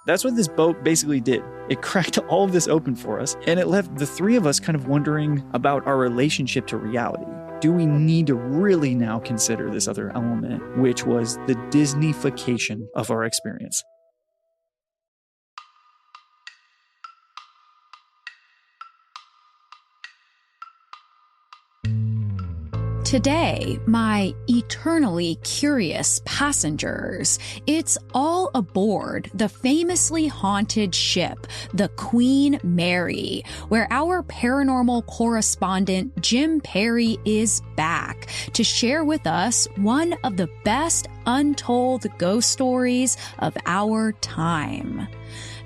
That's what this boat basically did. It cracked all of this open for us, and it left the three of us kind of wondering about our relationship to reality. Do we need to really now consider this other element, which was the Disneyfication of our experience? Today, my eternally curious passengers, it's all aboard the famously haunted ship, the Queen Mary, where our paranormal correspondent Jim Perry is back to share with us one of the best untold ghost stories of our time.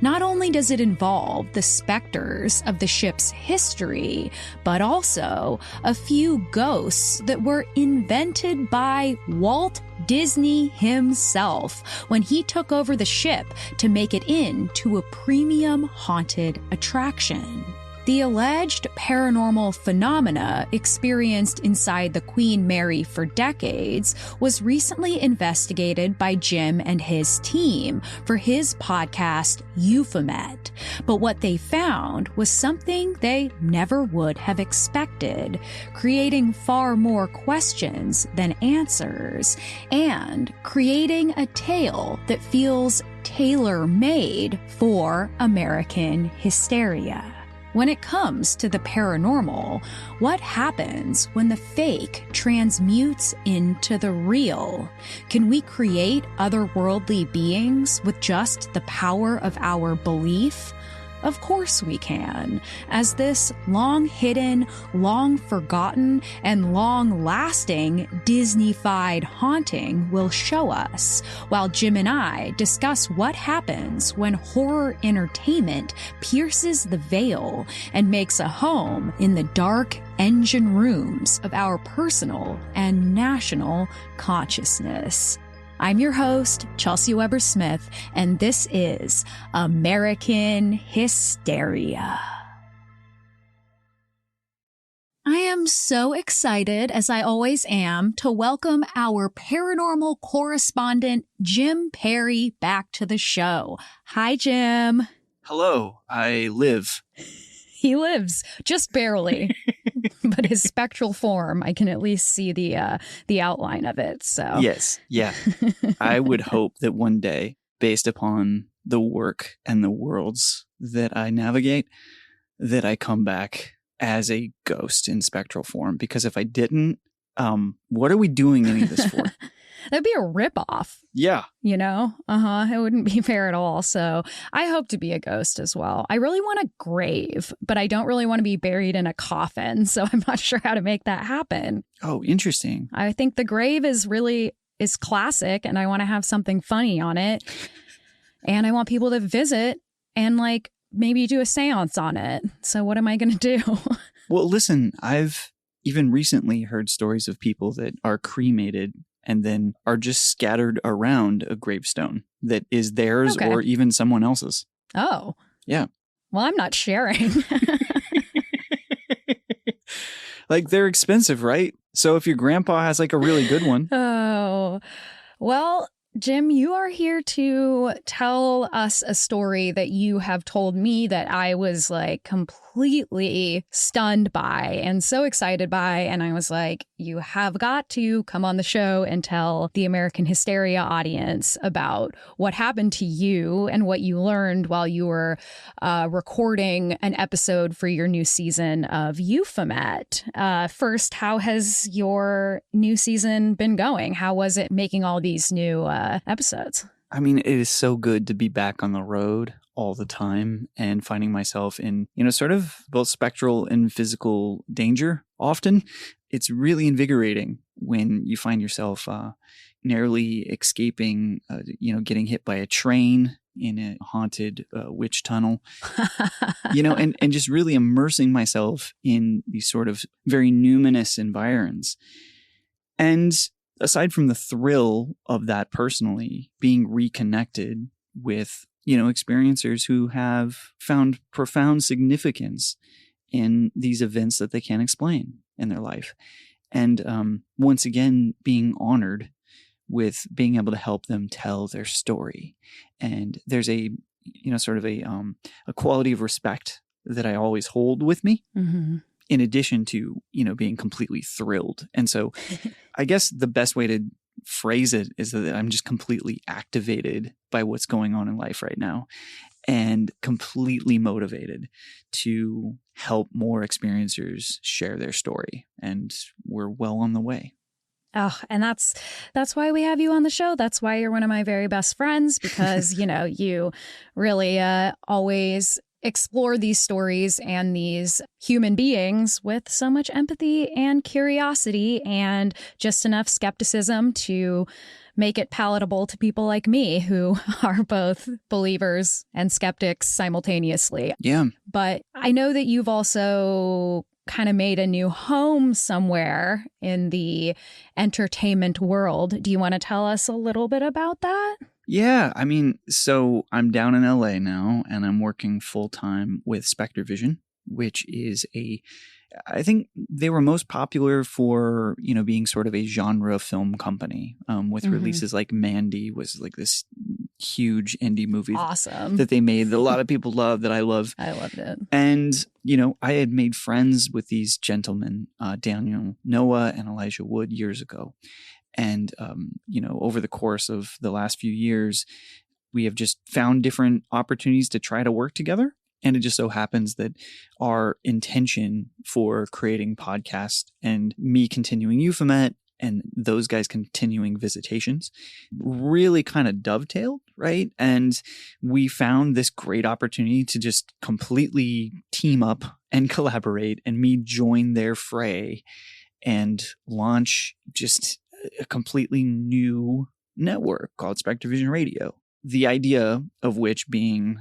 Not only does it involve the specters of the ship's history, but also a few ghosts that were invented by Walt Disney himself when he took over the ship to make it into a premium haunted attraction. The alleged paranormal phenomena experienced inside the Queen Mary for decades was recently investigated by Jim and his team for his podcast, Euphomet. But what they found was something they never would have expected, creating far more questions than answers, and creating a tale that feels tailor-made for American hysteria. When it comes to the paranormal, what happens when the fake transmutes into the real? Can we create otherworldly beings with just the power of our belief? Of course we can, as this long-hidden, long-forgotten, and long-lasting Disney-fied haunting will show us, while Jim and I discuss what happens when horror entertainment pierces the veil and makes a home in the dark engine rooms of our personal and national consciousness. I'm your host, Chelsey Weber-Smith, and this is American Hysteria. I am so excited, as I always am, to welcome our paranormal correspondent, Jim Perry, back to the show. Hi, Jim. Hello, I live. He lives, just barely. But his spectral form, I can at least see the outline of it. So Yes, yeah. I would hope that one day, based upon the work and the worlds that I navigate, that I come back as a ghost in spectral form. Because if I didn't, what are we doing any of this for? That'd be a ripoff. Yeah. You know? It wouldn't be fair at all. So I hope to be a ghost as well. I really want a grave, but I don't really want to be buried in a coffin. So I'm not sure how to make that happen. Oh, interesting. I think the grave is classic, and I want to have something funny on it. And I want people to visit and maybe do a seance on it. So what am I going to do? Well, listen, I've even recently heard stories of people that are cremated and then are just scattered around a gravestone that is theirs or even someone else's. Oh. Yeah. Well, I'm not sharing. They're expensive, right? So if your grandpa has a really good one. Oh, well, Jim, you are here to tell us a story that you have told me that I was completely stunned by and so excited by. And I was like, you have got to come on the show and tell the American Hysteria audience about what happened to you and what you learned while you were recording an episode for your new season of Euphomet. First, how has your new season been going? How was it making all these new episodes? I mean, it is so good to be back on the road all the time and finding myself in, sort of both spectral and physical danger often. It's really invigorating when you find yourself narrowly escaping, getting hit by a train in a haunted witch tunnel, and just really immersing myself in these sort of very numinous environs. And aside from the thrill of that personally, being reconnected with, experiencers who have found profound significance in these events that they can't explain in their life. And once again, being honored with being able to help them tell their story. And there's a sort of a quality of respect that I always hold with me. Mm-hmm. In addition to, being completely thrilled. And so I guess the best way to phrase it is that I'm just completely activated by what's going on in life right now and completely motivated to help more experiencers share their story. And we're well on the way. Oh, and that's why we have you on the show. That's why you're one of my very best friends, because, you really always explore these stories and these human beings with so much empathy and curiosity and just enough skepticism to make it palatable to people like me who are both believers and skeptics simultaneously. Yeah. But I know that you've also kind of made a new home somewhere in the entertainment world. Do you want to tell us a little bit about that? Yeah, I mean, so I'm down in LA now, and I'm working full time with Spectre Vision, which is I think they were most popular for, being sort of a genre film company, with releases like Mandy was like this huge indie movie awesome that they made that a lot of people love, that I love. I loved it. And, I had made friends with these gentlemen, Daniel Noah and Elijah Wood, years ago. And, over the course of the last few years, we have just found different opportunities to try to work together. And it just so happens that our intention for creating podcasts and me continuing Euphomet and those guys continuing Visitations really kind of dovetailed, right? And we found this great opportunity to just completely team up and collaborate, and me join their fray and launch just a completely new network called Spectre Vision Radio. The idea of which being,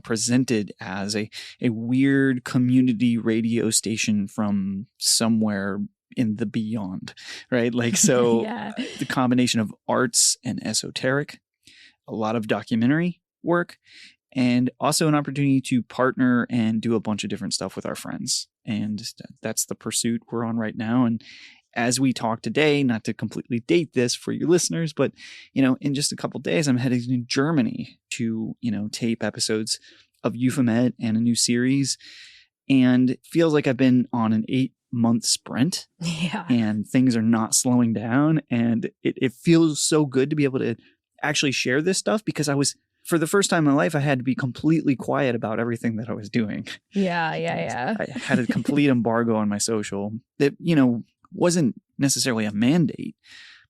presented as a weird community radio station from somewhere in the beyond, right? Like, so Yeah. The combination of arts and esoteric, a lot of documentary work, and also an opportunity to partner and do a bunch of different stuff with our friends. And that's the pursuit we're on right now. And as we talk today, not to completely date this for your listeners, but, in just a couple of days, I'm heading to Germany to, tape episodes of Euphomet and a new series. And it feels like I've been on an 8-month sprint. Yeah. And things are not slowing down. And it feels so good to be able to actually share this stuff, because for the first time in my life, I had to be completely quiet about everything that I was doing. Yeah. I had a complete embargo on my social that, wasn't necessarily a mandate,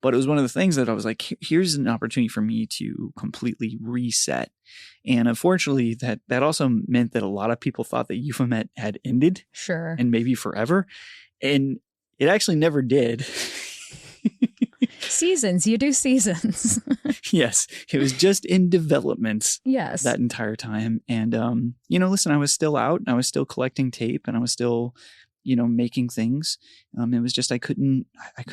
but it was one of the things that I was like, here's an opportunity for me to completely reset. And unfortunately, that also meant that a lot of people thought that Euphomet had ended. Sure. And maybe forever. And it actually never did. Seasons. You do seasons. Yes. It was just in development. Yes. That entire time. And, listen, I was still out. I was still collecting tape, and I was still making things. It was just I couldn't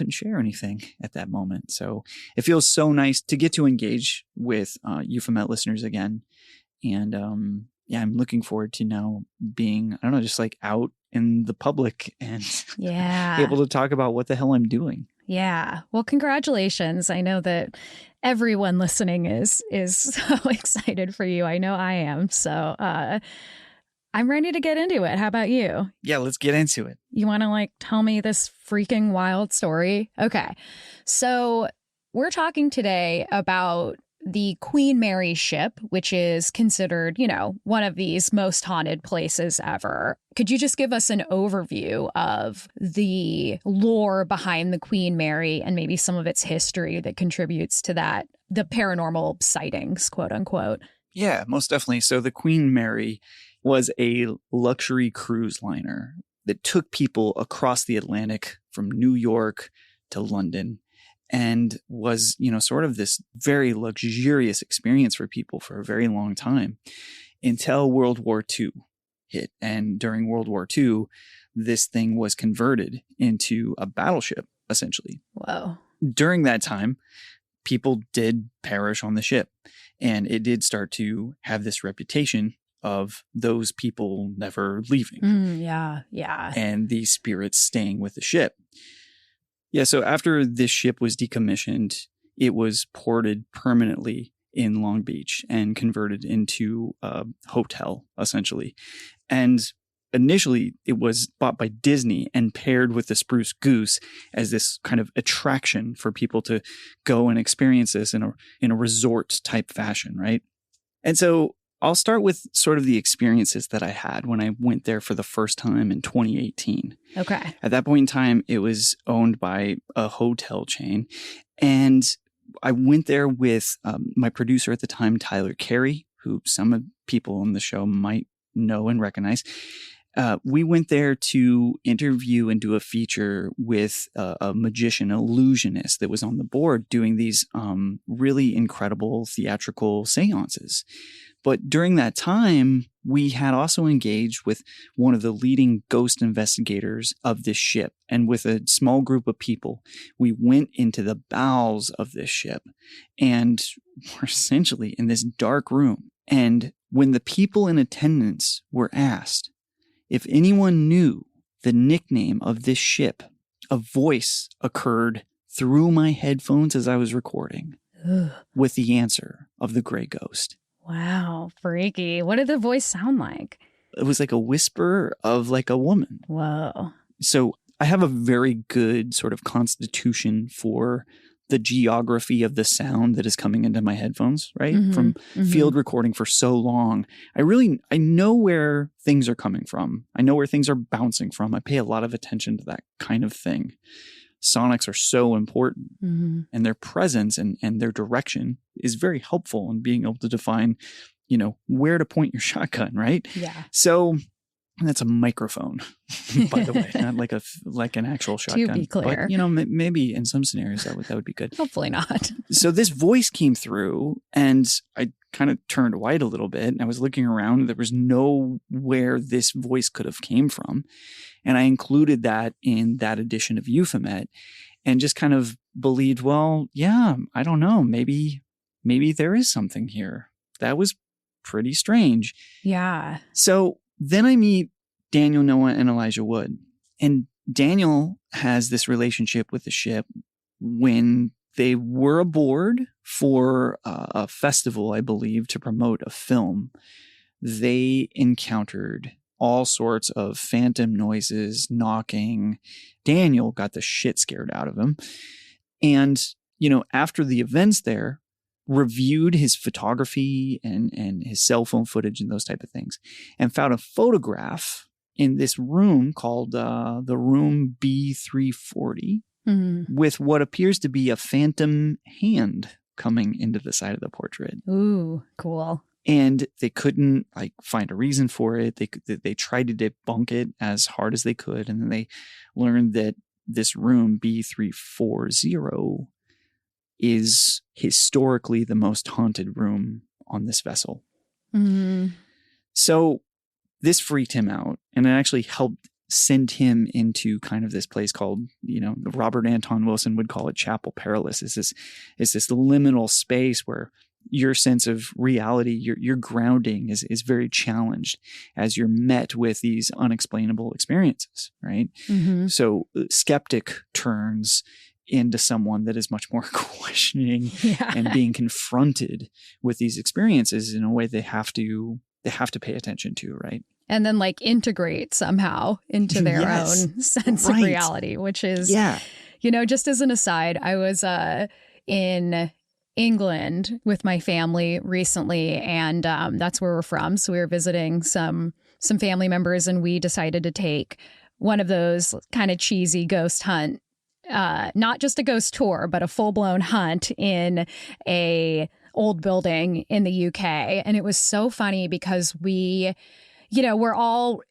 share anything at that moment. So it feels so nice to get to engage with Euphomet listeners again. And I'm looking forward to now being, I don't know, just like out in the public and able to talk about what the hell I'm doing. Yeah. Well, congratulations. I know that everyone listening is so excited for you. I know I am. So I'm ready to get into it. How about you? Yeah, let's get into it. You want to tell me this freaking wild story? Okay. So we're talking today about the Queen Mary ship, which is considered, one of these most haunted places ever. Could you just give us an overview of the lore behind the Queen Mary and maybe some of its history that contributes to that, the paranormal sightings, quote unquote? Yeah, most definitely. So the Queen Mary was a luxury cruise liner that took people across the Atlantic from New York to London, and was, sort of this very luxurious experience for people for a very long time until World War II hit. And during World War II, this thing was converted into a battleship, essentially. Whoa. During that time, people did perish on the ship, and it did start to have this reputation of those people never leaving. Yeah. And these spirits staying with the ship. Yeah, so after this ship was decommissioned, it was ported permanently in Long Beach and converted into a hotel, essentially. And initially, it was bought by Disney and paired with the Spruce Goose as this kind of attraction for people to go and experience this in a resort type fashion, right? And so I'll start with sort of the experiences that I had when I went there for the first time in 2018. Okay. At that point in time, it was owned by a hotel chain. And I went there with my producer at the time, Tyler Carey, who some people on the show might know and recognize. We went there to interview and do a feature with a magician, illusionist that was on the board doing these really incredible theatrical seances. But during that time, we had also engaged with one of the leading ghost investigators of this ship. And with a small group of people, we went into the bowels of this ship and were essentially in this dark room. And when the people in attendance were asked if anyone knew the nickname of this ship, a voice occurred through my headphones as I was recording with the answer of the Gray Ghost. Wow, freaky. What did the voice sound like? It was like a whisper of like a woman. Whoa. So I have a very good sort of constitution for the geography of the sound that is coming into my headphones, right? From field recording for so long. I know where things are coming from. I know where things are bouncing from. I pay a lot of attention to that kind of thing. Sonics are so important, and their presence and their direction is very helpful in being able to define, where to point your shotgun, right? Yeah. So that's a microphone, by the way, not like an actual shotgun. To be clear. But, maybe in some scenarios that would be good. Hopefully not. So this voice came through and I kind of turned white a little bit and I was looking around and there was nowhere this voice could have came from. And I included that in that edition of Euphomet and just kind of believed, well, yeah, I don't know. Maybe there is something here. That was pretty strange. Yeah. So then I meet Daniel, Noah, and Elijah Wood. And Daniel has this relationship with the ship when they were aboard for a festival, I believe, to promote a film. They encountered all sorts of phantom noises, knocking. Daniel got the shit scared out of him. And, after the events there, reviewed his photography and his cell phone footage and those type of things and found a photograph in this room called the room B340 with what appears to be a phantom hand coming into the side of the portrait. Ooh, cool. And they couldn't find a reason for it. They tried to debunk it as hard as they could. And then they learned that this room B340 is historically the most haunted room on this vessel. So this freaked him out, and it actually helped send him into kind of this place called, Robert Anton Wilson would call it chapel perilous. It's this liminal space where your sense of reality, your grounding is very challenged as you're met with these unexplainable experiences, right? So skeptic turns into someone that is much more questioning and being confronted with these experiences in a way they have to pay attention to, right? And then integrate somehow into their own sense of reality, which is, just as an aside, I was in England with my family recently, and that's where we're from. So we were visiting some family members, and we decided to take one of those kind of cheesy ghost hunt, not just a ghost tour, but a full-blown hunt in a old building in the UK. And it was so funny because we're all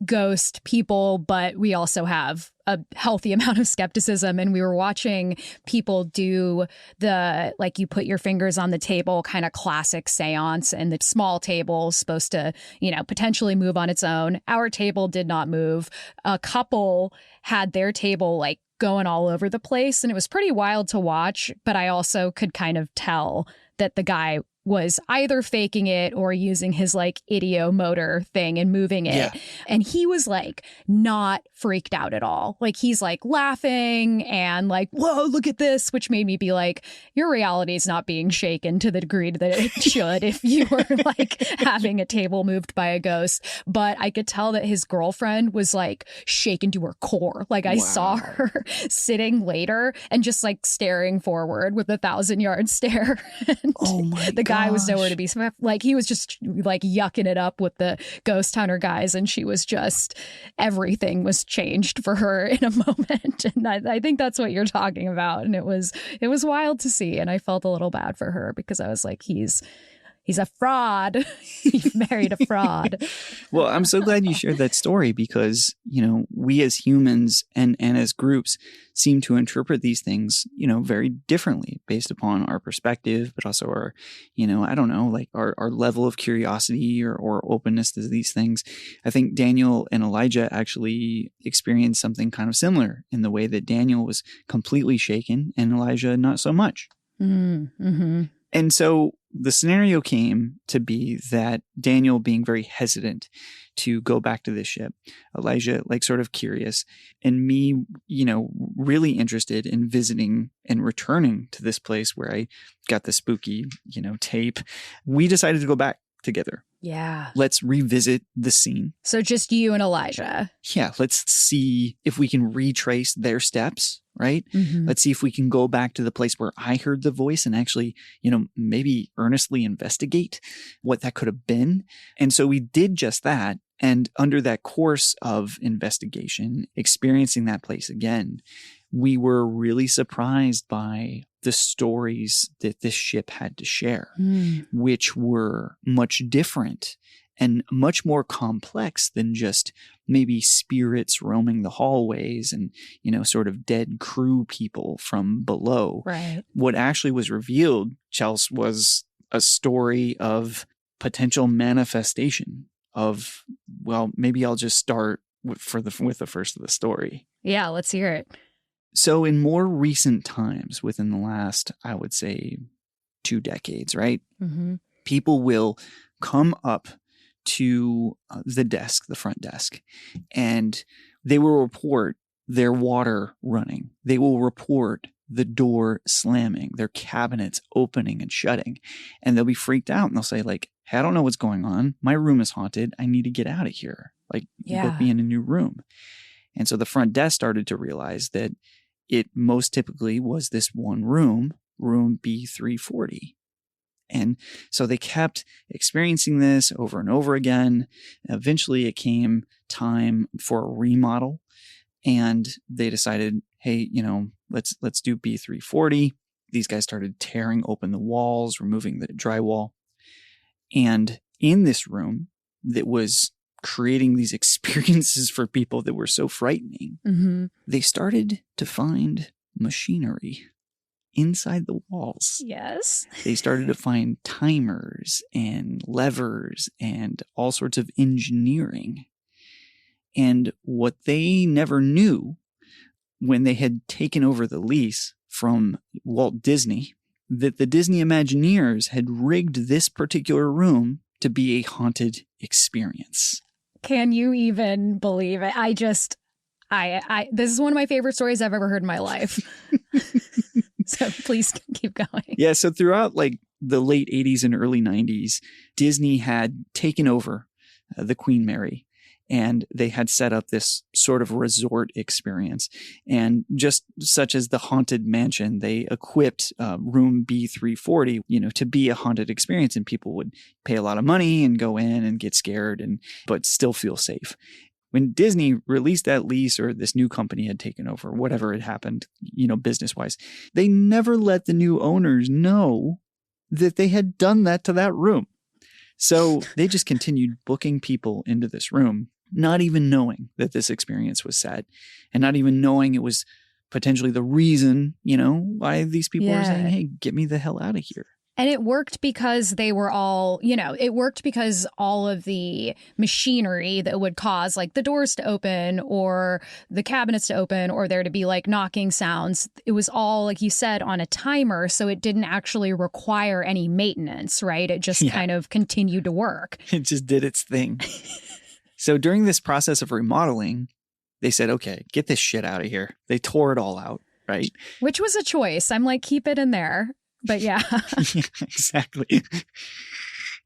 ghost people, but we also have a healthy amount of skepticism. And we were watching people do the, you put your fingers on the table kind of classic seance, and the small table is supposed to, potentially move on its own. Our table did not move. A couple had their table going all over the place, and it was pretty wild to watch. But I also could kind of tell that the guy was either faking it or using his like idiomotor thing and moving it. Yeah. And he was like not freaked out at all. Like he's like laughing and like, whoa, look at this, which made me be like, your reality is not being shaken to the degree that it should if you were like having a table moved by a ghost. But I could tell that his girlfriend was like shaken to her core. Like I saw her sitting later and just like staring forward with a 1,000-yard stare. Oh my The guy was nowhere to be. Like he was just like yucking it up with the ghost hunter guys, and she was just, everything was changed for her in a moment. And I think that's what you're talking about. And it was wild to see, and I felt a little bad for her because I was like, he's a fraud. He married a fraud. Well, I'm so glad you shared that story because, you know, we as humans and as groups seem to interpret these things, you know, very differently based upon our perspective, but also our, you know, I don't know, like our level of curiosity or openness to these things. I think Daniel and Elijah actually experienced something kind of similar in the way that Daniel was completely shaken and Elijah not so much. Mm-hmm. And so the scenario came to be that Daniel being very hesitant to go back to the ship, Elijah like sort of curious, and me, you know, really interested in visiting and returning to this place where I got the spooky, you know, tape. We decided to go back together. Yeah. Let's revisit the scene. So just you and Elijah. Yeah. Let's see if we can retrace their steps, right? Mm-hmm. Let's see if we can go back to the place where I heard the voice and actually, you know, maybe earnestly investigate what that could have been. And so we did just that. And under that course of investigation, experiencing that place again, we were really surprised by the stories that this ship had to share, which were much different and much more complex than just maybe spirits roaming the hallways and, you know, sort of dead crew people from below. Right. What actually was revealed, Chelsey, was a story of potential manifestation of, well, maybe I'll just start with the first of the story. Yeah, let's hear it. So in more recent times, within the last, I would say, 2 decades, right? Mm-hmm. People will come up to the front desk, and they will report their water running. They will report the door slamming, their cabinets opening and shutting, and they'll be freaked out and they'll say like, hey, I don't know what's going on. My room is haunted. I need to get out of here. Like, book me in a new room. And so the front desk started to realize that it most typically was this one room B340. And so they kept experiencing this over and over again. Eventually it came time for a remodel, and they decided, hey, you know, let's do B340. These guys started tearing open the walls, removing the drywall. And in this room that was creating these experiences for people that were so frightening, they started to find machinery inside the walls. Yes. They started to find timers and levers and all sorts of engineering. And what they never knew when they had taken over the lease from Walt Disney, that the Disney Imagineers had rigged this particular room to be a haunted experience. Can you even believe it? I this is one of my favorite stories I've ever heard in my life. So please keep going. Yeah. So throughout like the late 80s and early 90s, Disney had taken over the Queen Mary, and they had set up this sort of resort experience. And just such as the Haunted Mansion, they equipped room B340, you know, to be a haunted experience, and people would pay a lot of money and go in and get scared but still feel safe. When Disney released that lease, or this new company had taken over, whatever had happened, you know, business-wise, they never let the new owners know that they had done that to that room. So they just continued booking people into this room, not even knowing that this experience was set, and not even knowing it was potentially the reason, you know, why these people were saying, hey, get me the hell out of here. And it worked because they were all, it worked because all of the machinery that would cause like the doors to open or the cabinets to open or there to be like knocking sounds, it was all, like you said, on a timer. So it didn't actually require any maintenance, right? It just kind of continued to work. It just did its thing. So during this process of remodeling, they said, okay, get this shit out of here. They tore it all out, right? Which was a choice. I'm like, keep it in there. But yeah. Yeah, exactly.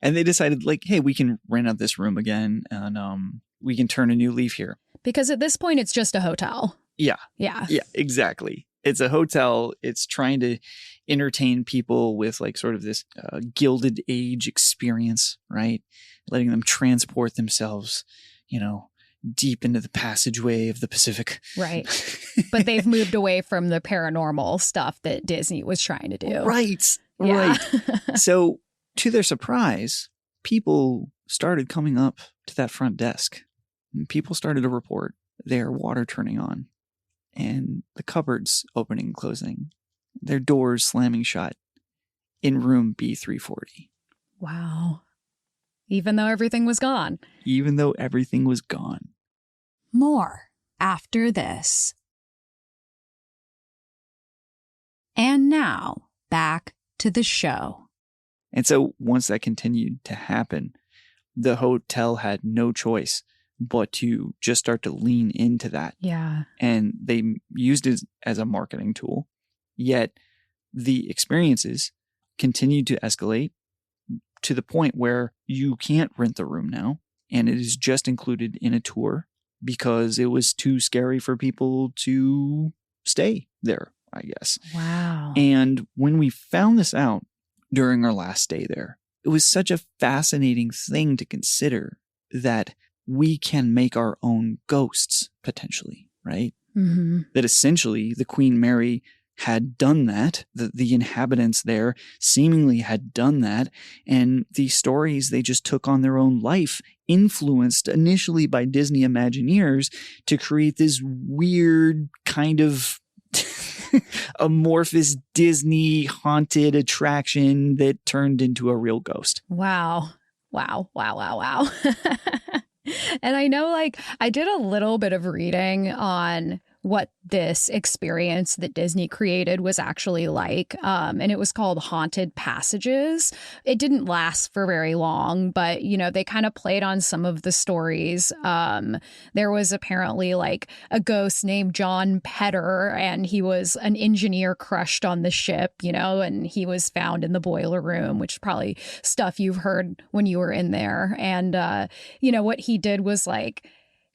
And they decided like, hey, we can rent out this room again and we can turn a new leaf here. Because at this point, it's just a hotel. Yeah. Yeah. Yeah, exactly. It's a hotel. It's trying to entertain people with like sort of this Gilded Age experience, right? Letting them transport themselves, deep into the passageway of the Pacific. Right. But they've moved away from the paranormal stuff that Disney was trying to do. Right. Yeah. Right. So to their surprise, people started coming up to that front desk. And people started to report their water turning on and the cupboards opening and closing, their doors slamming shut in room B340. Wow. Even though everything was gone. Even though everything was gone. More after this. And now, back to the show. And so once that continued to happen, the hotel had no choice but to just start to lean into that. Yeah. And they used it as a marketing tool. Yet the experiences continued to escalate to the point where you can't rent the room now. And it is just included in a tour because it was too scary for people to stay there, I guess. Wow. And when we found this out during our last stay there, it was such a fascinating thing to consider that we can make our own ghosts potentially, right? Mm-hmm. That essentially the Queen Mary had done that. The inhabitants there seemingly had done that. And these stories, they just took on their own life, influenced initially by Disney Imagineers to create this weird kind of amorphous Disney haunted attraction that turned into a real ghost. Wow. Wow. Wow. Wow. Wow. And I know, like, I did a little bit of reading on what this experience that Disney created was actually like. And it was called Haunted Passages. It didn't last for very long, but, they kind of played on some of the stories. There was apparently like a ghost named John Petter, and he was an engineer crushed on the ship, and he was found in the boiler room, which is probably stuff you've heard when you were in there. And, what he did was like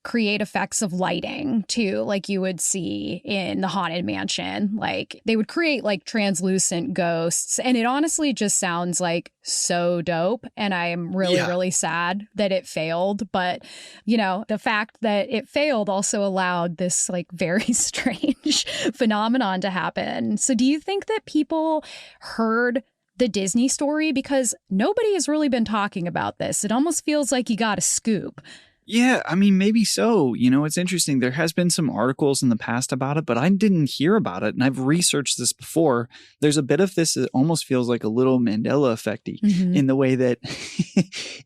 create effects of lighting too, like you would see in the Haunted Mansion. Like they would create like translucent ghosts, and it honestly just sounds like so dope. And I am really, really sad that it failed. But, the fact that it failed also allowed this like very strange phenomenon to happen. So do you think that people heard the Disney story? Because nobody has really been talking about this. It almost feels like you got a scoop. Yeah, I mean, maybe so. It's interesting. There has been some articles in the past about it, but I didn't hear about it. And I've researched this before. There's a bit of this that almost feels like a little Mandela effect-y in the way that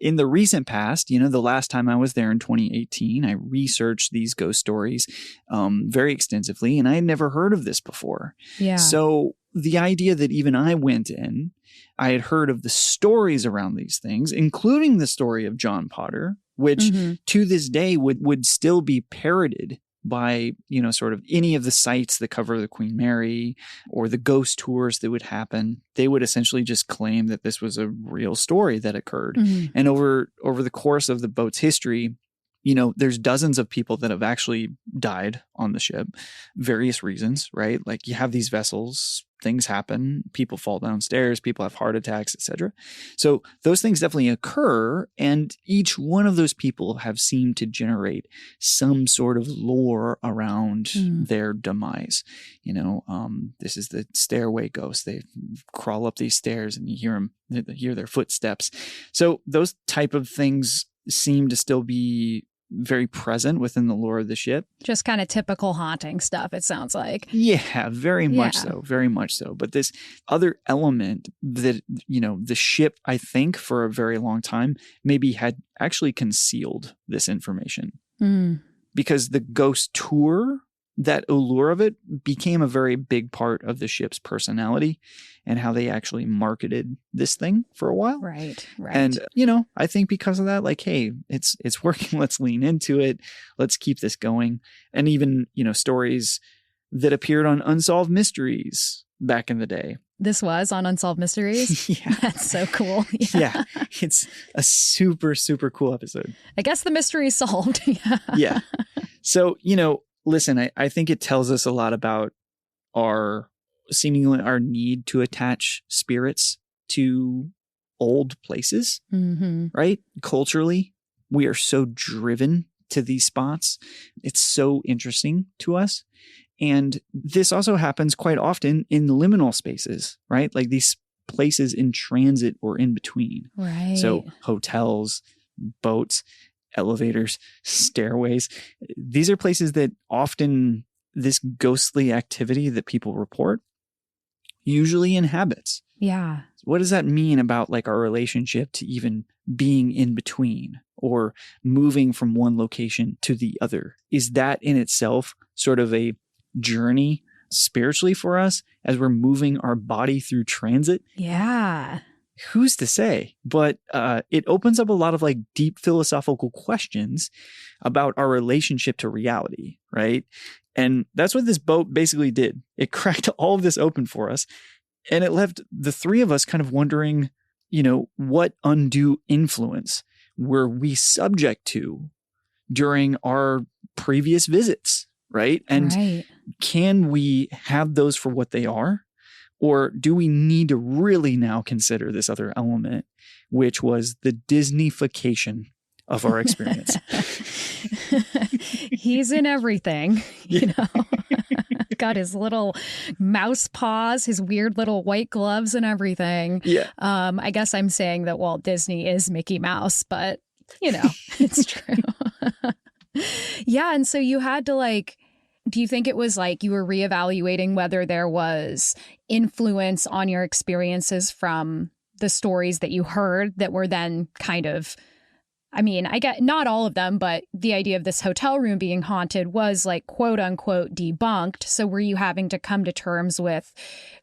in the recent past, the last time I was there in 2018, I researched these ghost stories very extensively, and I had never heard of this before. Yeah. So the idea that even I went in, I had heard of the stories around these things, including the story of John Potter, which to this day would still be parroted by, sort of any of the sites that cover the Queen Mary or the ghost tours that would happen. They would essentially just claim that this was a real story that occurred. And over the course of the boat's history, there's dozens of people that have actually died on the ship, various reasons, right? Like you have these vessels, things happen, people fall downstairs, people have heart attacks, etc. So those things definitely occur, and each one of those people have seemed to generate some sort of lore around their demise. This is the stairway ghost. They crawl up these stairs and you hear their footsteps. So those type of things seem to still be very present within the lore of the ship. Just kind of typical haunting stuff, it sounds like. Yeah, very much so. Very much so. But this other element that, the ship, I think, for a very long time, maybe had actually concealed this information. Because the ghost tour, that allure of it, became a very big part of the ship's personality and how they actually marketed this thing for a while. Right. And, I think because of that, like, hey, it's working. Let's lean into it. Let's keep this going. And even, stories that appeared on Unsolved Mysteries back in the day. This was on Unsolved Mysteries? Yeah. That's so cool. Yeah. It's a super, super cool episode. I guess the mystery is solved. Yeah. So, listen, I think it tells us a lot about our need to attach spirits to old places, right? Culturally, we are so driven to these spots. It's so interesting to us. And this also happens quite often in liminal spaces, right? Like these places in transit or in between. Right. So hotels, boats, elevators, stairways. These are places that often this ghostly activity that people report usually inhabits. Yeah. What does that mean about like our relationship to even being in between or moving from one location to the other? Is that in itself sort of a journey spiritually for us as we're moving our body through transit? Yeah. Who's to say? But it opens up a lot of like deep philosophical questions about our relationship to reality, right? And that's what this boat basically did. It cracked all of this open for us. And it left the three of us kind of wondering, what undue influence were we subject to during our previous visits, right? And can we have those for what they are? Or do we need to really now consider this other element, which was the Disneyfication of our experience? He's in everything, Got his little mouse paws, his weird little white gloves and everything. Yeah. I guess I'm saying that Walt Disney is Mickey Mouse, but, it's true. Yeah. And so you had to do you think it was like you were reevaluating whether there was influence on your experiences from the stories that you heard that were then kind of, I get not all of them, but the idea of this hotel room being haunted was like quote unquote debunked. So were you having to come to terms with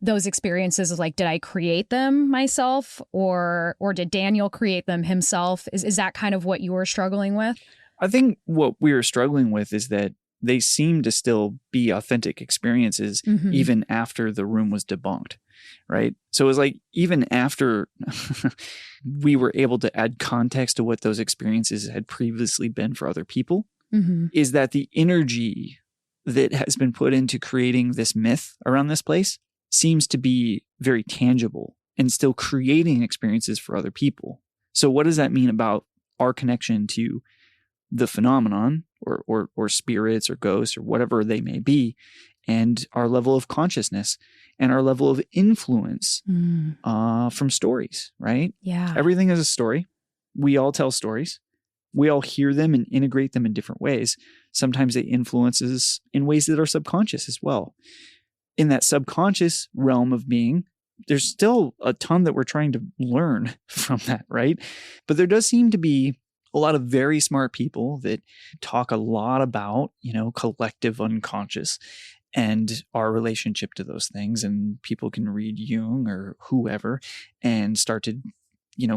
those experiences of like, did I create them myself or did Daniel create them himself? Is that kind of what you were struggling with? I think what we were struggling with is that they seem to still be authentic experiences even after the room was debunked, right? So it was like even after we were able to add context to what those experiences had previously been for other people, is that the energy that has been put into creating this myth around this place seems to be very tangible and still creating experiences for other people. So what does that mean about our connection to the phenomenon or spirits or ghosts or whatever they may be, and our level of consciousness and our level of influence from stories, right? Yeah. Everything is a story. We all tell stories. We all hear them and integrate them in different ways. Sometimes they influence us in ways that are subconscious as well. In that subconscious realm of being, there's still a ton that we're trying to learn from that, right? But there does seem to be a lot of very smart people that talk a lot about, collective unconscious and our relationship to those things. And people can read Jung or whoever and start to,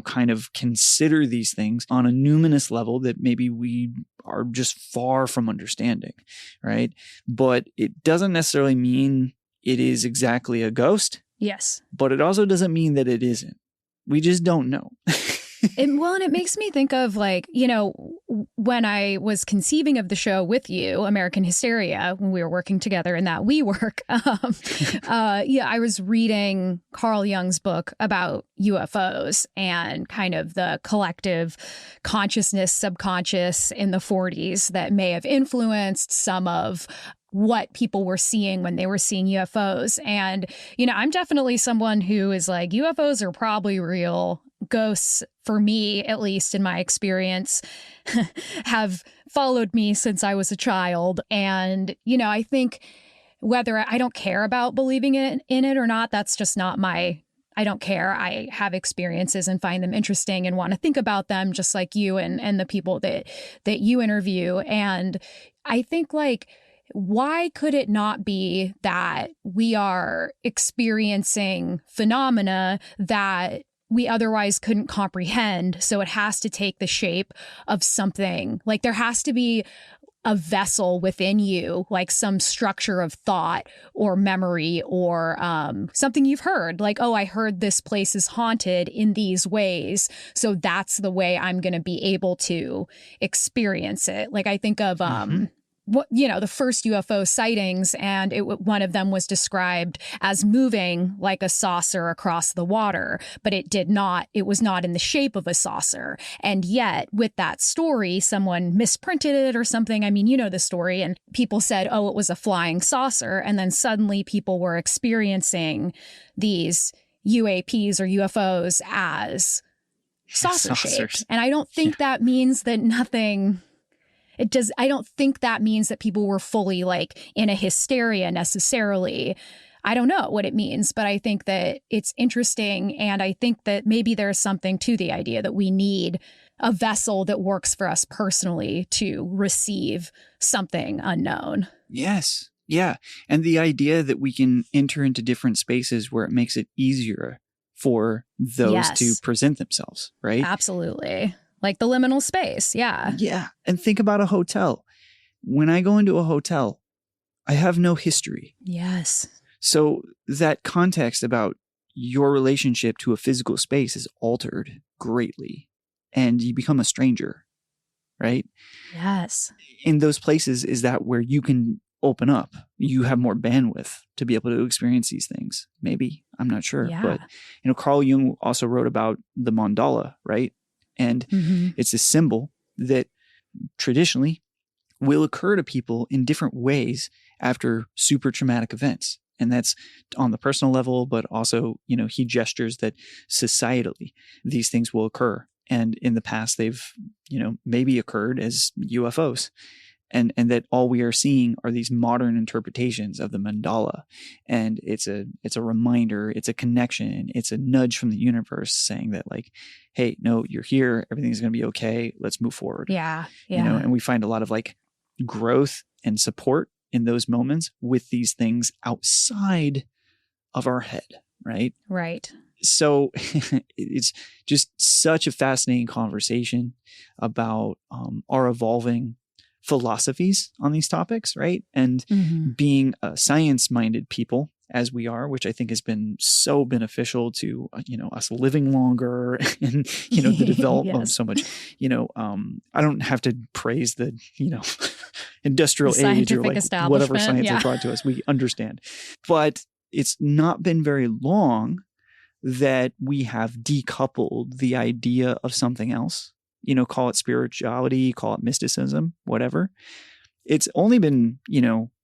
kind of consider these things on a numinous level that maybe we are just far from understanding, right? But it doesn't necessarily mean it is exactly a ghost. Yes. But it also doesn't mean that it isn't. We just don't know. And it makes me think of when I was conceiving of the show with you, American Hysteria, when we were working together in that WeWork, I was reading Carl Jung's book about UFOs and kind of the collective consciousness, subconscious in the 40s that may have influenced some of what people were seeing when they were seeing UFOs. And, I'm definitely someone who is like, UFOs are probably real. ghosts, for me, at least in my experience, have followed me since I was a child. And, I think whether I don't care about believing in it or not, that's just not I don't care. I have experiences and find them interesting and want to think about them, just like you and the people that you interview. And I think, why could it not be that we are experiencing phenomena that we otherwise couldn't comprehend? So it has to take the shape of something. There has to be a vessel within you, like some structure of thought or memory or something you've heard, oh, I heard this place is haunted in these ways, so that's the way I'm going to be able to experience it. I think of the first UFO sightings, and one of them was described as moving like a saucer across the water, but it was not in the shape of a saucer. And yet with that story, someone misprinted it or something. I mean, the story, and people said, oh, it was a flying saucer. And then suddenly people were experiencing these UAPs or UFOs as saucer shaped. And I don't think that means that nothing... I don't think that means that people were fully in a hysteria necessarily. I don't know what it means, but I think that it's interesting. And I think that maybe there's something to the idea that we need a vessel that works for us personally to receive something unknown. Yes. Yeah. And the idea that we can enter into different spaces where it makes it easier for those to present themselves, right? Absolutely. Like the liminal space. Yeah. Yeah. And think about a hotel. When I go into a hotel, I have no history. Yes. So that context about your relationship to a physical space is altered greatly, and you become a stranger, right? Yes. In those places, is that where you can open up? You have more bandwidth to be able to experience these things. Maybe. I'm not sure. Yeah. But, Carl Jung also wrote about the mandala, right? And it's a symbol that traditionally will occur to people in different ways after super traumatic events. And that's on the personal level, but also, he gestures that societally these things will occur. And in the past, they've, maybe occurred as UFOs. And that all we are seeing are these modern interpretations of the mandala. And it's a reminder, it's a connection, it's a nudge from the universe saying that hey, no, you're here, everything's going to be okay, let's move forward. Yeah. Yeah. And we find a lot of growth and support in those moments with these things outside of our head, right? Right. So it's just such a fascinating conversation about our evolving philosophies on these topics, right? And being science-minded people as we are, which I think has been so beneficial to, us living longer and, the development of so much, I don't have to praise the, industrial age or whatever science has brought to us. We understand. But it's not been very long that we have decoupled the idea of something else. Call it spirituality, call it mysticism, whatever. It's only been,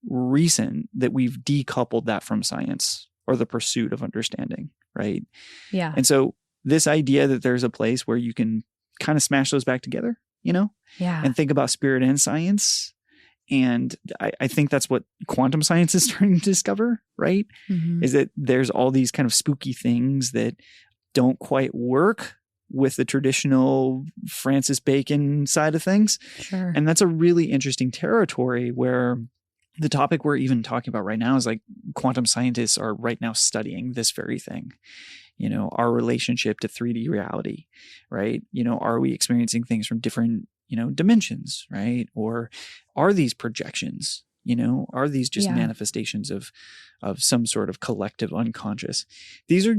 recent that we've decoupled that from science or the pursuit of understanding, right? Yeah. And so this idea that there's a place where you can kind of smash those back together, and think about spirit and science. And I think that's what quantum science is starting to discover, right? Is that there's all these kind of spooky things that don't quite work with the traditional Francis Bacon side of things. Sure. And that's a really interesting territory where the topic we're even talking about right now is quantum scientists are right now studying this very thing. Our relationship to 3D reality, right? Are we experiencing things from different, dimensions, right? Or are these projections, are these just manifestations of some sort of collective unconscious? These are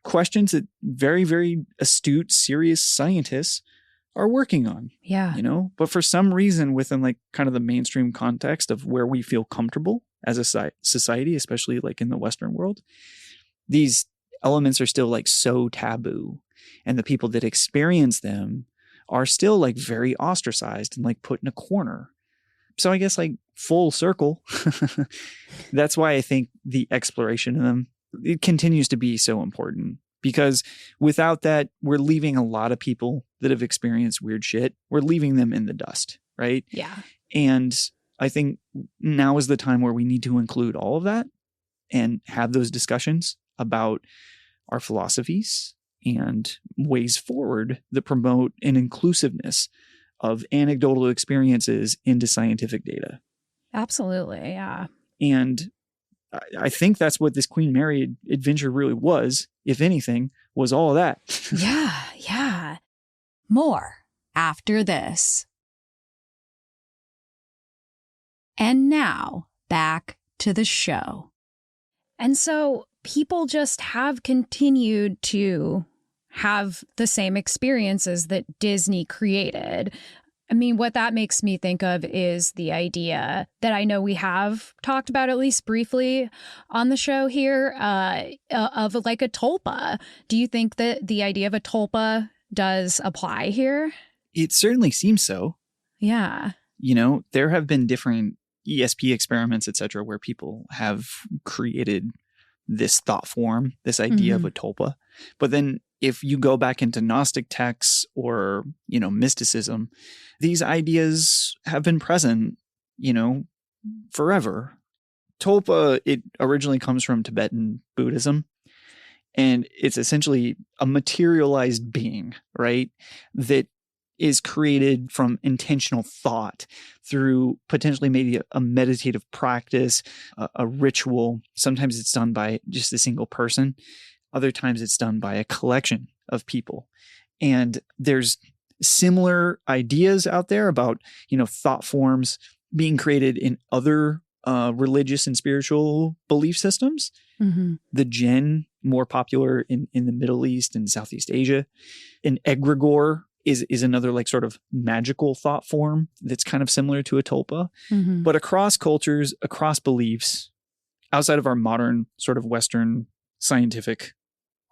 questions that very, very astute, serious scientists are working on. Yeah. But for some reason within kind of the mainstream context of where we feel comfortable as a society, especially in the Western world, these elements are still so taboo. And the people that experience them are still very ostracized and put in a corner. So I guess full circle, that's why I think the exploration of them, it continues to be so important. Because without that, we're leaving a lot of people that have experienced weird shit. We're leaving them in the dust, right? Yeah. And I think now is the time where we need to include all of that and have those discussions about our philosophies and ways forward that promote an inclusiveness of anecdotal experiences into scientific data. Absolutely. Yeah. And I think that's what this Queen Mary adventure really was, if anything, was all of that. Yeah. Yeah. More after this. And now back to the show. And so people just have continued to have the same experiences that Disney created. I mean, what that makes me think of is the idea that I know we have talked about at least briefly on the show here of like a tulpa. Do you think that the idea of a tulpa does apply here? It certainly seems so. Yeah. You know, there have been different ESP experiments, etc., where people have created this thought form, this idea of a tulpa. But then if you go back into Gnostic texts or, you know, mysticism, these ideas have been present, you know, forever. Tulpa, it originally comes from Tibetan Buddhism, and it's essentially a materialized being, right? That is created from intentional thought through potentially maybe a meditative practice, a ritual. Sometimes it's done by just a single person. Other times it's done by a collection of people. And there's similar ideas out there about, you know, thought forms being created in other religious and spiritual belief systems. The Jinn, more popular in the Middle East and Southeast Asia. An egregore is another like sort of magical thought form that's kind of similar to a tulpa. But across cultures, across beliefs, outside of our modern sort of Western scientific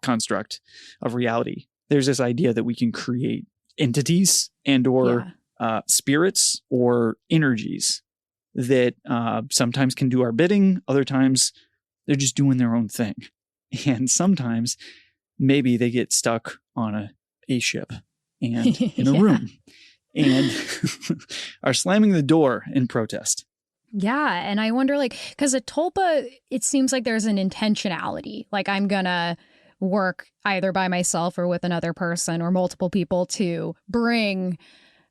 construct of reality, there's this idea that we can create entities and or spirits or energies that sometimes can do our bidding. Other times they're just doing their own thing. And sometimes maybe they get stuck on a ship and in a room and are slamming the door in protest. Yeah. And I wonder, like, because a tulpa, it seems like there's an intentionality. Like, I'm going to work either by myself or with another person or multiple people to bring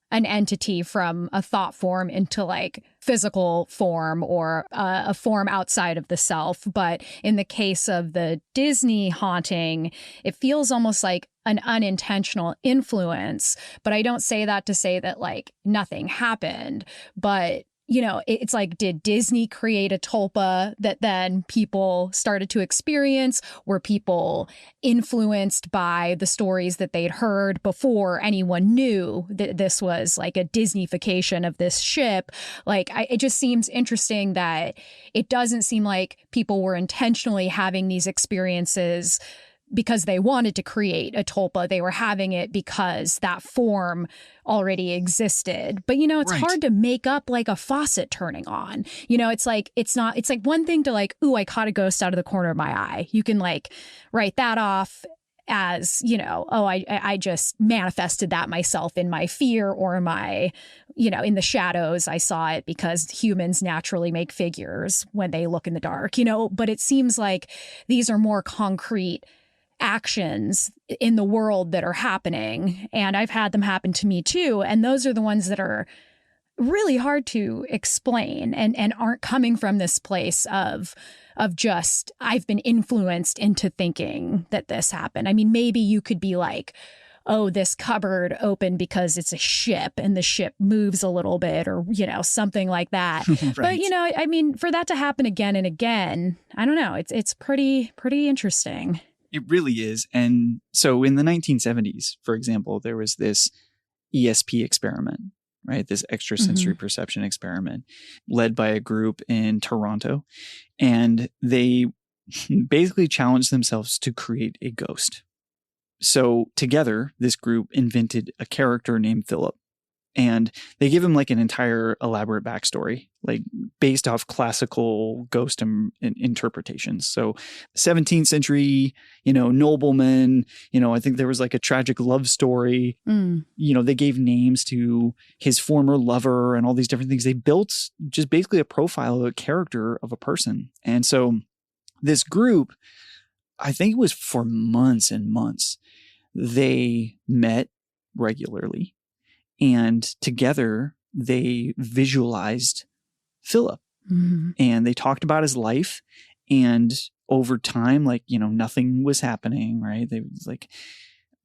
an entity from a thought form into like physical form or a form outside of the self. But in the case of the Disney haunting, it feels almost like an unintentional influence. But I don't say that to say that like nothing happened. But you know, it's like, did Disney create a tulpa that then people started to experience? Were people influenced by the stories that they'd heard before anyone knew that this was like a Disneyfication of this ship? Like, it just seems interesting that it doesn't seem like people were intentionally having these experiences because they wanted to create a tulpa. They were having it because that form already existed. But, you know, it's hard to make up like a faucet turning on. You know, it's like one thing to like, ooh, I caught a ghost out of the corner of my eye. You can like write that off as, you know, oh, I just manifested that myself in my fear or my, you know, in the shadows. I saw it because humans naturally make figures when they look in the dark, you know, but it seems like these are more concrete actions in the world that are happening. And I've had them happen to me too. And those are the ones that are really hard to explain and aren't coming from this place of just, I've been influenced into thinking that this happened. I mean, maybe you could be like, oh, this cupboard opened because it's a ship and the ship moves a little bit or, you know, something like that. But, you know, I mean, for that to happen again and again, I don't know. It's pretty interesting. It really is. And so in the 1970s, for example, there was this ESP experiment, right? This extrasensory perception experiment led by a group in Toronto. And they basically challenged themselves to create a ghost. So together, this group invented a character named Philip. And they give him like an entire elaborate backstory, like based off classical ghost interpretations. So 17th century, nobleman, I think there was like a tragic love story. They gave names to his former lover and all these different things. They built just basically a profile of a character of a person. And so this group, I think it was for months and months, they met regularly. And together they visualized Philip and they talked about his life. And over time, like, nothing was happening, right?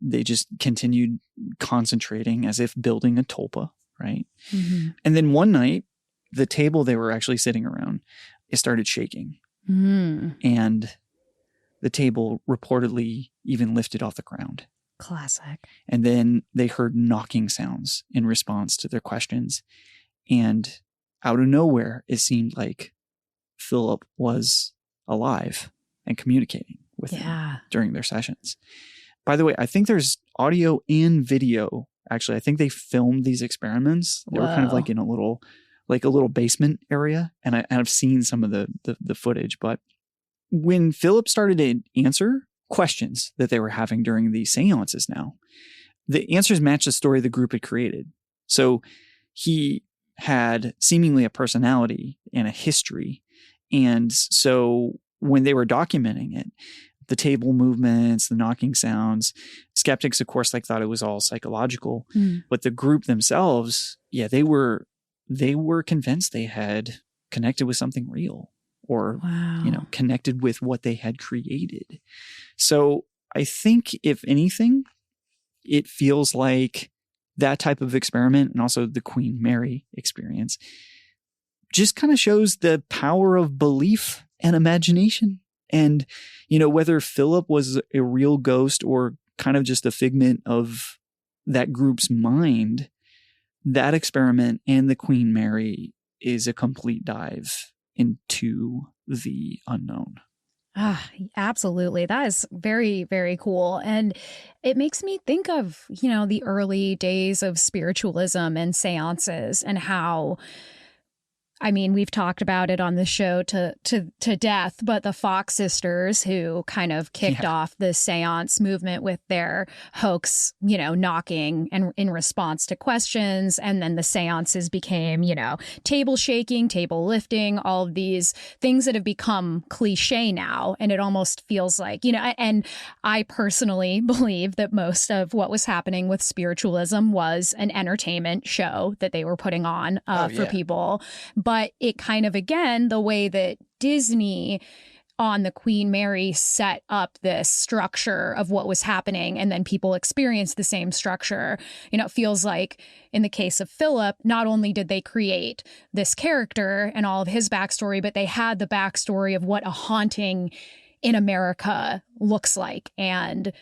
They just continued concentrating as if building a tulpa, right? And then one night, the table they were actually sitting around, it started shaking. And the table reportedly even lifted off the ground. Classic. And then they heard knocking sounds in response to their questions. And out of nowhere, it seemed like Philip was alive and communicating with them during their sessions. By the way, I think there's audio and video. Actually, I think they filmed these experiments. They were kind of like in a little basement area. And I've seen some of the footage. But when Philip started to answer questions that they were having during these seances now, the answers matched the story the group had created. So he had seemingly a personality and a history. And so when they were documenting it, the table movements, the knocking sounds, skeptics, of course, thought it was all psychological. But the group themselves, they were convinced they had connected with something real. Or, connected with what they had created. So I think, if anything, it feels like that type of experiment, and also the Queen Mary experience, just kind of shows the power of belief and imagination. And, whether Philip was a real ghost or kind of just a figment of that group's mind, that experiment and the Queen Mary is a complete dive into the unknown. Absolutely. That is very, very cool. And it makes me think of, the early days of spiritualism and seances and how, we've talked about it on the show to death, but the Fox sisters who kind of kicked off the seance movement with their hoax, knocking and in response to questions. And then the seances became, table shaking, table lifting, all of these things that have become cliche now. And it almost feels like, and I personally believe that most of what was happening with spiritualism was an entertainment show that they were putting on for people. But it kind of, again, the way that Disney on the Queen Mary set up this structure of what was happening and then people experienced the same structure, it feels like in the case of Philip, not only did they create this character and all of his backstory, but they had the backstory of what a haunting in America looks like. And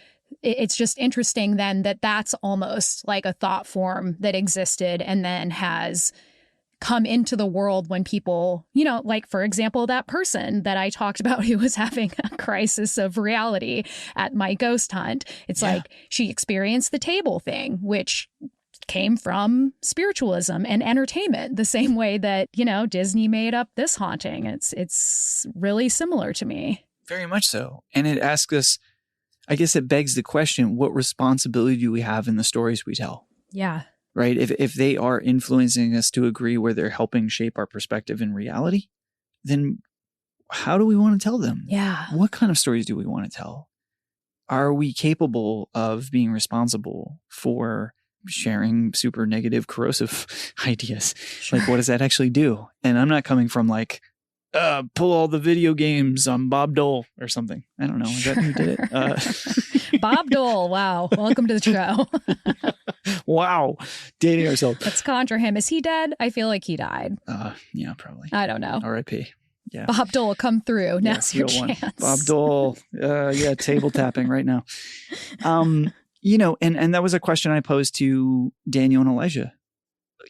it's just interesting then that that's almost like a thought form that existed and then has come into the world when people, like, for example, that person that I talked about who was having a crisis of reality at my ghost hunt. It's like she experienced the table thing, which came from spiritualism and entertainment, the same way that, Disney made up this haunting. It's really similar to me. Very much so. And it asks us, I guess it begs the question, what responsibility do we have in the stories we tell? Yeah. Right? If they are influencing us to a degree where they're helping shape our perspective in reality, then how do we want to tell them? Yeah. What kind of stories do we want to tell? Are we capable of being responsible for sharing super negative, corrosive ideas? Sure. Like, what does that actually do? And I'm not coming from pull all the video games on Bob Dole or something. I don't know. Is that who did it? Bob Dole. Wow. Welcome to the show. Wow. Dating ourselves. Let's conjure him. Is he dead? I feel like he died. Yeah, probably. I don't know. R.I.P. Yeah. Bob Dole, come through. Now's your chance. Bob Dole. Table tapping right now. And that was a question I posed to Daniel and Elijah.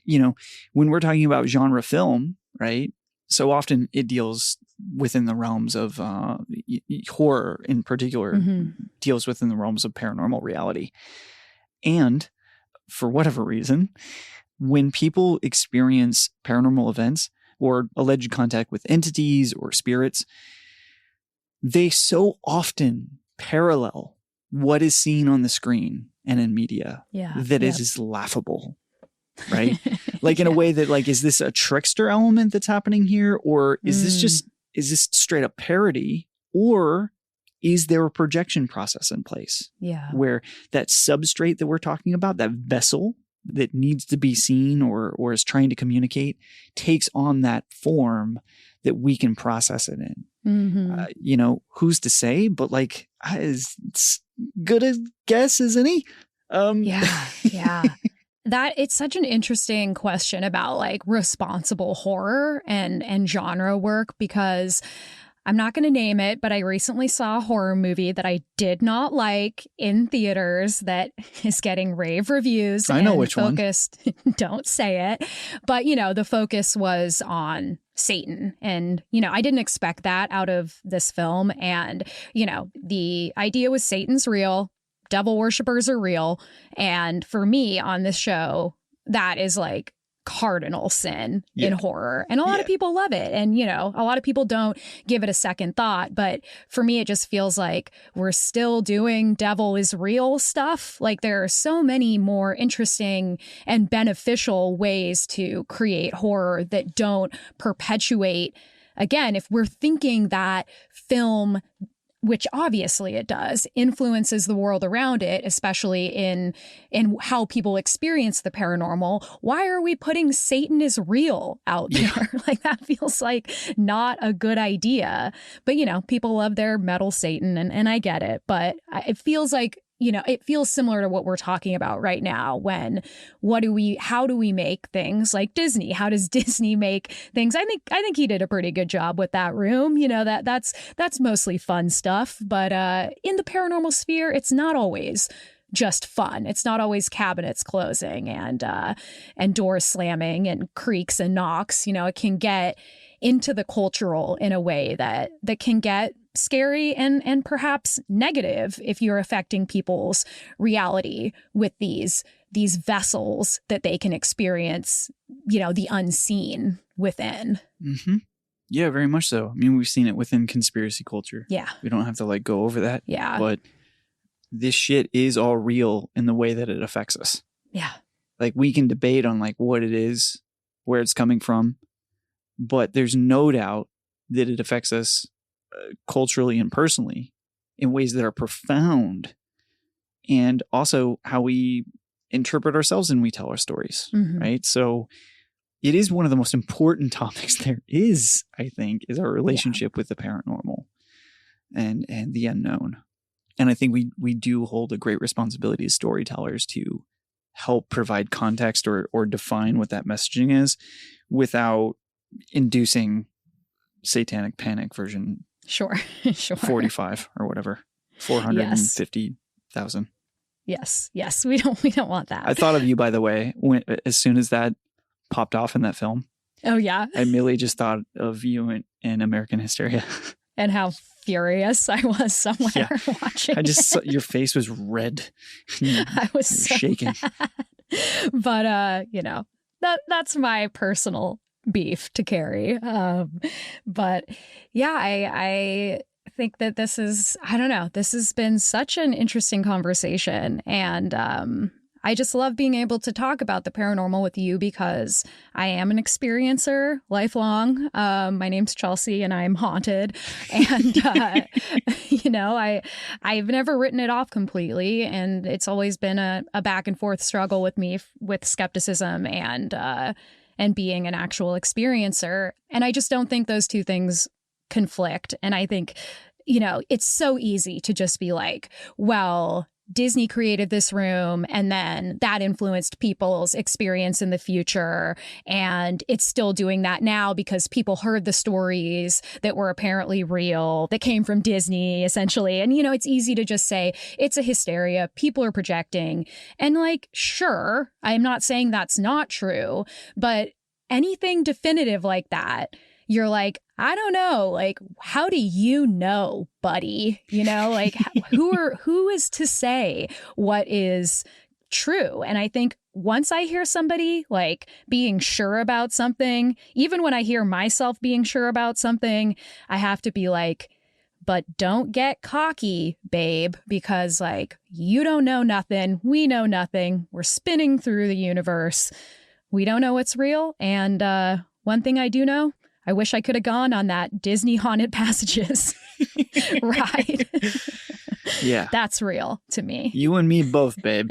When we're talking about genre film, right? So often it deals within the realms of horror in particular, deals within the realms of paranormal reality. And for whatever reason, when people experience paranormal events or alleged contact with entities or spirits, they so often parallel what is seen on the screen and in media that it is laughable, right? Like in a way that like, is this a trickster element that's happening here? Or is this straight up parody? Or is there a projection process in place? Yeah. Where that substrate that we're talking about, that vessel that needs to be seen or is trying to communicate, takes on that form that we can process it in. You know, who's to say? But like, as good a guess as any. Yeah. That it's such an interesting question about like responsible horror and genre work, because I'm not going to name it, but I recently saw a horror movie that I did not like in theaters that is getting rave reviews. I know which focused, one. Don't say it. But, you know, the focus was on Satan. And, you know, I didn't expect that out of this film. And, you know, the idea was Satan's real. Devil worshippers are real. And for me on this show, that is like cardinal sin in horror. And a lot of people love it. And, you know, a lot of people don't give it a second thought. But for me, it just feels like we're still doing devil is real stuff. Like there are so many more interesting and beneficial ways to create horror that don't perpetuate. Again, if we're thinking that film, which obviously it does, influences the world around it, especially in how people experience the paranormal. Why are we putting Satan is real out there? Like that feels like not a good idea. But, you know, people love their metal Satan and I get it. But it feels like, you know, it feels similar to what we're talking about right now when how do we make things like Disney? How does Disney make things? I think he did a pretty good job with that room. You know, that's mostly fun stuff. But in the paranormal sphere, it's not always just fun. It's not always cabinets closing and doors slamming and creaks and knocks. You know, it can get into the cultural in a way that can get scary and perhaps negative if you're affecting people's reality with these vessels that they can experience, you know, the unseen within. Mm-hmm. Yeah, very much so. I mean, we've seen it within conspiracy culture. Yeah. We don't have to like go over that. Yeah. But this shit is all real in the way that it affects us. Yeah. Like we can debate on like what it is, where it's coming from, but there's no doubt that it affects us culturally and personally in ways that are profound, and also how we interpret ourselves and we tell our stories, right? So it is one of the most important topics there is, I think, is our relationship with the paranormal and the unknown. And I think we do hold a great responsibility as storytellers to help provide context or define what that messaging is without inducing satanic panic version Sure. 45 or whatever, 450,000. Yes. We don't want that. I thought of you, by the way, as soon as that popped off in that film. Oh yeah. I immediately just thought of you in American Hysteria. And how furious I was somewhere watching. I just saw your face was red. I was so shaking. mad. But you know, that's my personal beef to carry. But yeah, I think that this is, I don't know, this has been such an interesting conversation. And I just love being able to talk about the paranormal with you because I am an experiencer lifelong. My name's Chelsey and I'm haunted. And, you know, I've never written it off completely. And it's always been a back and forth struggle with me with skepticism and being an actual experiencer. And I just don't think those two things conflict. And I think, you know, it's so easy to just be like, well, Disney created this room and then that influenced people's experience in the future. And it's still doing that now because people heard the stories that were apparently real, that came from Disney, essentially. And, you know, it's easy to just say it's a hysteria. People are projecting. And like, sure, I'm not saying that's not true, but anything definitive like that, you're like, I don't know, like, how do you know, buddy? You know, like who is to say what is true. And I think once I hear somebody like being sure about something, even when I hear myself being sure about something, I have to be like, but don't get cocky, babe, because like you don't know nothing. We know nothing. We're spinning through the universe. We don't know what's real. And one thing I do know, I wish I could have gone on that Disney Haunted Passages ride. Yeah. That's real to me. You and me both, babe.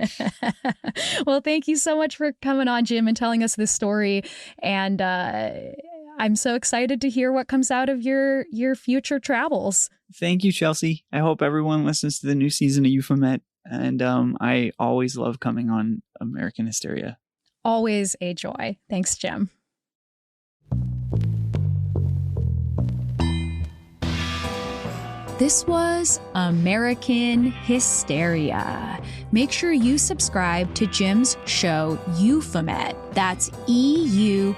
Well, thank you so much for coming on, Jim, and telling us this story. And I'm so excited to hear what comes out of your future travels. Thank you, Chelsey. I hope everyone listens to the new season of Euphomet. And I always love coming on American Hysteria. Always a joy. Thanks, Jim. This was American Hysteria. Make sure you subscribe to Jim's show, Euphomet. That's EUPHOMET,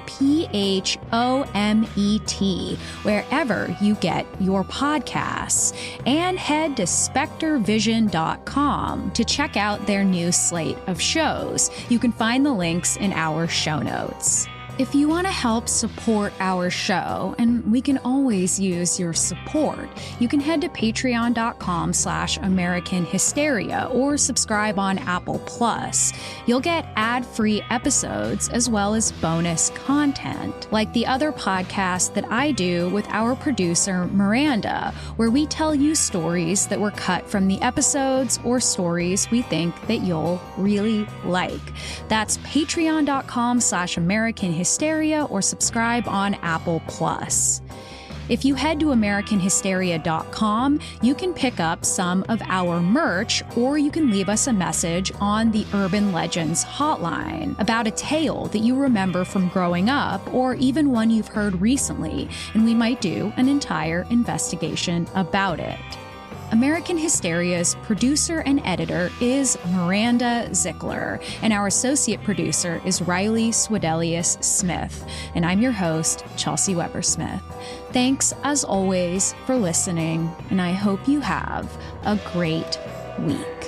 wherever you get your podcasts. And head to SpectreVision.com to check out their new slate of shows. You can find the links in our show notes. If you want to help support our show, and we can always use your support, you can head to patreon.com/American Hysteria or subscribe on Apple Plus. You'll get ad-free episodes as well as bonus content, like the other podcast that I do with our producer, Miranda, where we tell you stories that were cut from the episodes or stories we think that you'll really like. That's patreon.com/American Hysteria or subscribe on Apple Plus. If you head to AmericanHysteria.com, you can pick up some of our merch, or you can leave us a message on the Urban Legends hotline about a tale that you remember from growing up, or even one you've heard recently, and we might do an entire investigation about it. American Hysteria's producer and editor is Miranda Zickler, and our associate producer is Riley Swedelius Smith, and I'm your host, Chelsey Weber Smith. Thanks, as always, for listening, and I hope you have a great week.